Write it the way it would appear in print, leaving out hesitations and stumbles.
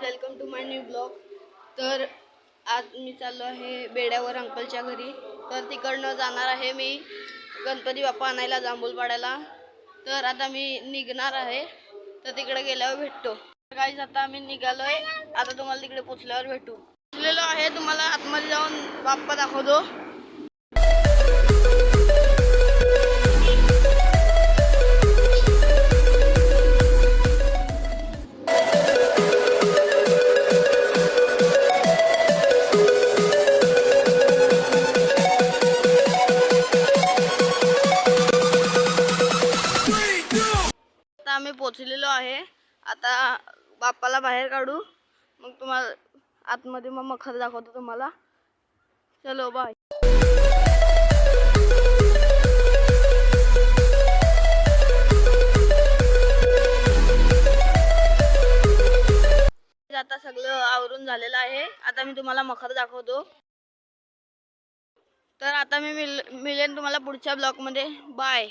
Welcome to my new blog. तर आज मी चाललो आहे बेड्यावर अंकलच्या घरी। तर तिकडनं जाणार आहे मी गणपती बाप्पा आणायला जांभूलपाड्याला। तर आता मी निघणार आहे, तर तिकडे गेल्यावर भेटतो। गाईस आता आम्ही निघालोय, आता तुम्हाला तिकडे पोचल्यावर भेटू। पोचलेलो आहे, तुम्हाला आतमध्ये जाऊन बाप्पा दाखवतो। आम्ही पोचलेलो आहे, आता बाप्पाला बाहेर काढू, मग तुम्हाला आतमध्ये मग मखर दाखवतो तुम्हाला। चलो बाय। आता सगळं आवरून झालेलं आहे, आता मी तुम्हाला मखर दाखवतो। तर आता मी मिळेन तुम्हाला पुढच्या ब्लॉग मध्ये। बाय।